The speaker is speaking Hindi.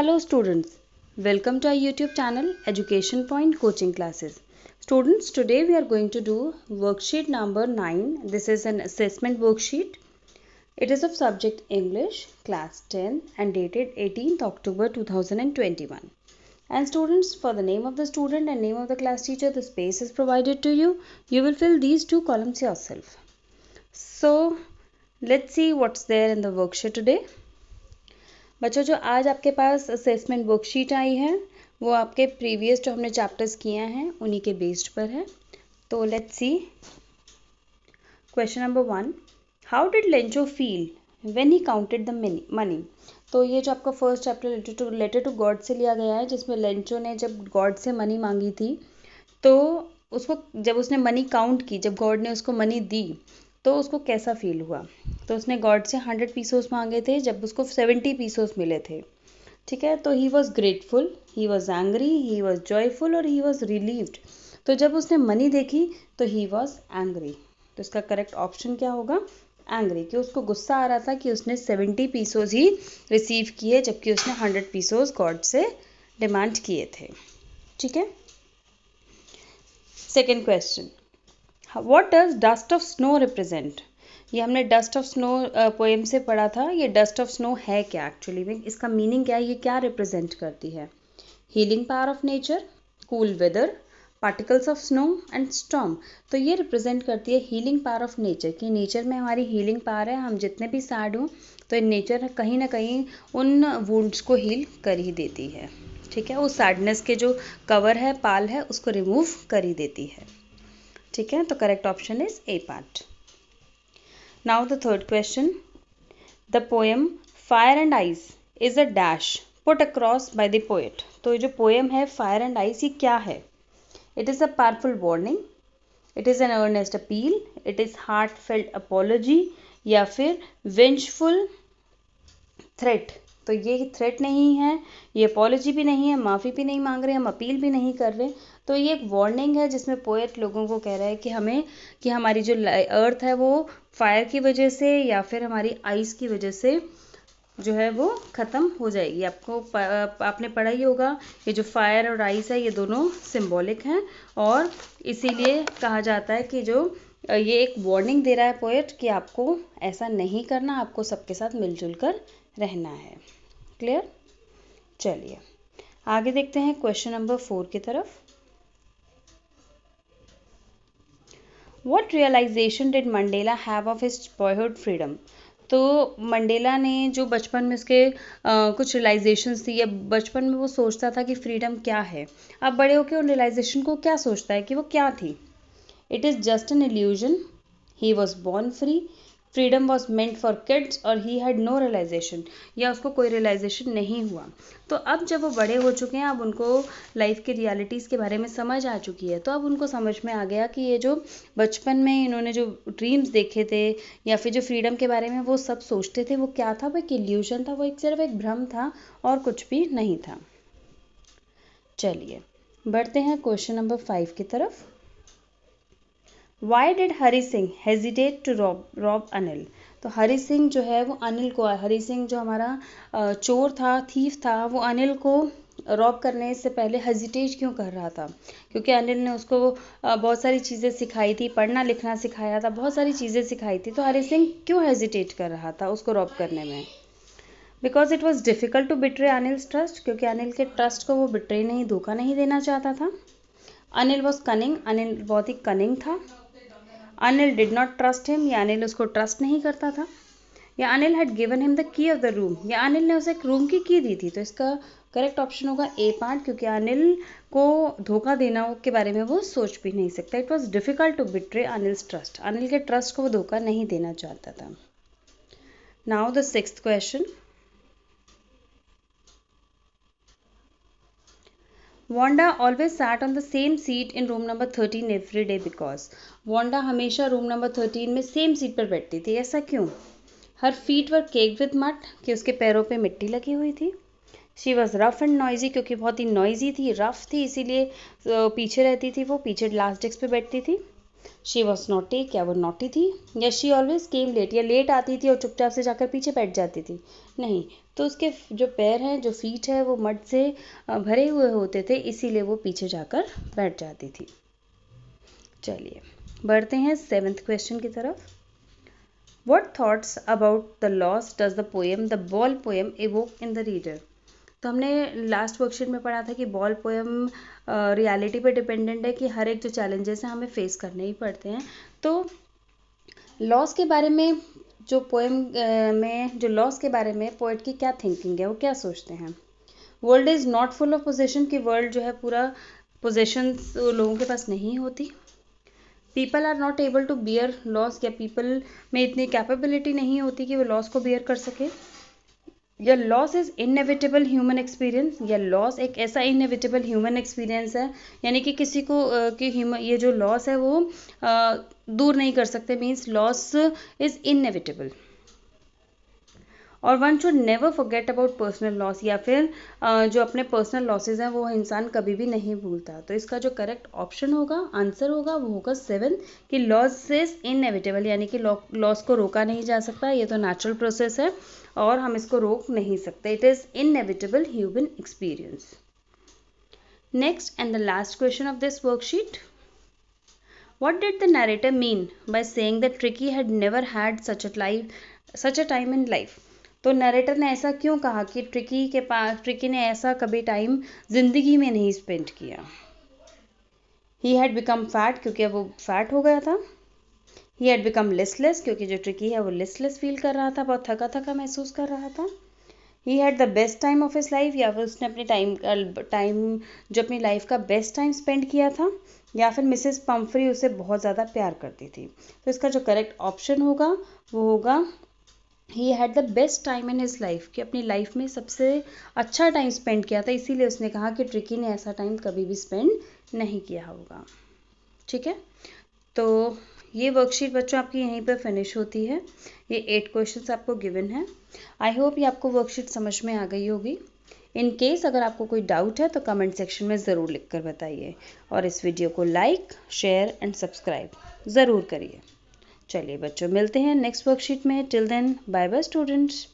Hello students, welcome to our YouTube channel Education Point Coaching Classes. Students, today we are going to do worksheet number 9. This is an assessment worksheet. It is of subject English, class 10 and dated 18th October 2021. And students, for the name of the student and name of the class teacher, the space is provided to you. You will fill these two columns yourself. So, let's see what's there in the worksheet today. बच्चों, जो आज आपके पास असेसमेंट वर्कशीट आई है वो आपके प्रीवियस जो हमने चैप्टर्स किए हैं उन्हीं के बेस्ड पर है. तो let's see question number 1. How did Lencho feel when he counted the money. तो ये जो आपका first chapter letter to God से लिया गया है, जिसमें लेंचो ने जब गॉड से मनी मांगी थी तो उसको जब उसने मनी काउंट की, जब गॉड ने उसको मनी दी तो उसको कैसा फील हुआ. तो उसने गॉड से 100 पीसोस मांगे थे, जब उसको 70 पीसोस मिले थे. ठीक है, तो he was grateful, he was angry, he was joyful और ही वॉज रिलीव्ड. तो जब उसने मनी देखी तो ही वॉज एंग्री. तो इसका करेक्ट ऑप्शन क्या होगा? एंग्री. कि उसको गुस्सा आ रहा था कि उसने 70 पीसोस ही रिसीव किए जबकि उसने 100 पीसोस गॉड से डिमांड किए थे. ठीक है. Second question. What does dust of snow represent? ये हमने डस्ट ऑफ स्नो पोएम से पढ़ा था. ये डस्ट ऑफ स्नो है क्या एक्चुअली में, इसका मीनिंग क्या है, ये क्या रिप्रेजेंट करती है? Healing power of nature, cool weather, particles of snow and storm. तो ये रिप्रेजेंट करती है हीलिंग पावर ऑफ नेचर, कि नेचर में हमारी हीलिंग पावर है. हम जितने भी सैड हों तो नेचर कहीं ना कहीं उन वुंड्स को हील कर ही देती है. ठीक है, उस सैडनेस के जो कवर है, पाल है, उसको रिमूव कर ही देती है. ठीक है, तो correct option is a part. Now the third question. The poem fire and ice is a dash put across by the poet. तो ये जो पोएम है फायर एंड आइस, ये क्या है? It is a powerful warning, it is an earnest appeal, it is heartfelt apology, या फिर वेंजफुल थ्रेट. तो ये थ्रेट नहीं है, ये अपॉलॉजी भी नहीं है, माफ़ी भी नहीं मांग रहे, हम अपील भी नहीं कर रहे. तो ये एक वार्निंग है जिसमें पोएट लोगों को कह रहा है कि हमारी जो अर्थ है वो फायर की वजह से या फिर हमारी आइस की वजह से जो है वो ख़त्म हो जाएगी. आपने पढ़ा ही होगा, ये जो फायर और आइस है ये दोनों सिंबॉलिक हैं और इसीलिए कहा जाता है कि जो ये एक वार्निंग दे रहा है पोएट कि आपको ऐसा नहीं करना, आपको सबके साथ मिलजुल कर रहना है. क्लियर? चलिए आगे देखते हैं क्वेश्चन नंबर 4 की तरफ. What realization did Mandela have of his boyhood freedom? तो मंडेला ने जो बचपन में उसके कुछ रियलाइजेशंस थी, या बचपन में वो सोचता था कि फ्रीडम क्या है, अब बड़े होकर उन रियलाइजेशन को क्या सोचता है कि वो क्या थी? It is just an illusion, he was born free, freedom was meant for kids और ही हैड नो रियलाइजेशन, या उसको कोई रियलाइजेशन नहीं हुआ. तो अब जब वो बड़े हो चुके हैं, अब उनको लाइफ के रियलिटीज़ के बारे में समझ आ चुकी है, तो अब उनको समझ में आ गया कि ये जो बचपन में इन्होंने जो ड्रीम्स देखे थे या फिर जो फ्रीडम के बारे में वो सब सोचते थे वो क्या था? वो एक इल्यूजन था, वो एक सिर्फ एक भ्रम था और कुछ भी नहीं था. चलिए बढ़ते हैं क्वेश्चन नंबर 5 की तरफ. Why did Hari Singh hesitate to rob Anil? तो हरी सिंह जो है वो अनिल को, हरी सिंह जो हमारा चोर था, थीफ था, वो अनिल को रॉब करने से पहले हेजिटेट क्यों कर रहा था? क्योंकि अनिल ने उसको बहुत सारी चीज़ें सिखाई थी, पढ़ना लिखना सिखाया था, बहुत सारी चीज़ें सिखाई थी. तो हरी सिंह क्यों हेजिटेट कर रहा था उसको रॉब करने में? Because it was difficult to betray Anil's trust, क्योंकि अनिल के ट्रस्ट को वो बिट्रे नहीं, धोखा नहीं देना चाहता था. अनिल वॉज कनिंग, अनिल बहुत ही कनिंग था. Anil did not trust him, या अनिल उसको ट्रस्ट नहीं करता था. या Anil had given him the key of the room, या अनिल ने उसे एक रूम की दी थी. तो इसका करेक्ट ऑप्शन होगा ए पार्ट, क्योंकि अनिल को धोखा देना के बारे में वो सोच भी नहीं सकता. It was difficult to betray Anil's trust, Anil के ट्रस्ट को वो धोखा नहीं देना चाहता था. Now the 6th question. Wanda always sat on the same seat in room number 13 every day because Wanda हमेशा रूम नंबर 13 में सेम सीट पर बैठती थी. ऐसा क्यों? Her feet were caked with mud, कि उसके पैरों पे मिट्टी लगी हुई थी. She was rough and noisy, क्योंकि बहुत ही नॉइजी थी, रफ थी, इसीलिए पीछे रहती थी, वो पीछे लास्ट डेस्क पे बैठती थी. She was naughty, क्या वो नॉटी थी? या she always came late, या लेट आती थी और चुपचाप से जाकर पीछे बैठ जाती थी? नहीं, तो उसके जो पैर हैं, जो फीट है, वो मड से भरे हुए होते थे, इसीलिए वो पीछे जाकर बैठ जाती थी। चलिए बढ़ते हैं 7th क्वेश्चन की तरफ। What thoughts about the loss does the poem The Ball Poem evoke in the reader? तो हमने लास्ट वर्कशीट में पढ़ा था कि बॉल पोएम रियलिटी पे डिपेंडेंट है, कि हर एक जो चैलेंजेस हैं हमें फेस करने ही पड़ते हैं। तो लॉस के बारे में जो पोएम में जो लॉस के बारे में पोएट की क्या थिंकिंग है, वो क्या सोचते हैं। World is not full of possession, कि वर्ल्ड जो है पूरा पोजेशंस लोगों के पास नहीं होती। People are not able to bear loss, या पीपल में इतनी कैपेबिलिटी नहीं होती कि वो लॉस को बियर कर सके। या loss is inevitable human experience, या लॉस एक ऐसा इनएविटेबल ह्यूमन एक्सपीरियंस है, यानी कि किसी को कि ये जो लॉस है वो दूर नहीं कर सकते, मीन्स लॉस इज इनएविटेबल। और one should never forget about personal loss, या फिर जो अपने पर्सनल लॉसेज हैं वो इंसान कभी भी नहीं भूलता। तो इसका जो करेक्ट ऑप्शन होगा, आंसर होगा, वो होगा 7, कि लॉस इज इनएविटेबल, यानी कि लॉस को रोका नहीं जा सकता, ये तो नेचुरल प्रोसेस है और हम इसको रोक नहीं सकते। It is inevitable human experience. Next and the last question of this worksheet. What did the narrator mean by saying that Tricky had never had such a time in life? तो नरेटर ने ऐसा क्यों कहा कि ट्रिकी ने ऐसा कभी टाइम जिंदगी में नहीं स्पेंड किया। ही हैड बिकम फैट, क्योंकि वो फैट हो गया था। ही हैड बिकम लिस्टलेस, क्योंकि जो ट्रिकी है वो लिस्टलेस फील कर रहा था, बहुत थका थका महसूस कर रहा था। He had the best time of his life, या फिर उसने अपने टाइम जो अपनी लाइफ का बेस्ट टाइम स्पेंड किया था, या फिर मिसेस पम्फ्री उसे बहुत ज़्यादा प्यार करती थी। तो इसका जो करेक्ट ऑप्शन होगा वो होगा he had the best time in his life, कि अपनी लाइफ में सबसे अच्छा टाइम स्पेंड किया था, इसीलिए उसने कहा कि ट्रिकी ने ऐसा टाइम कभी भी स्पेंड नहीं किया होगा। ठीक है, तो ये वर्कशीट बच्चों आपकी यहीं पर फिनिश होती है। ये 8 क्वेश्चंस आपको गिवन है। आई होप ये आपको वर्कशीट समझ में आ गई होगी। इन केस अगर आपको कोई डाउट है तो कमेंट सेक्शन में ज़रूर लिखकर बताइए, और इस वीडियो को लाइक, शेयर एंड सब्सक्राइब ज़रूर करिए। चलिए बच्चों, मिलते हैं नेक्स्ट वर्कशीट में। Till then, bye bye students.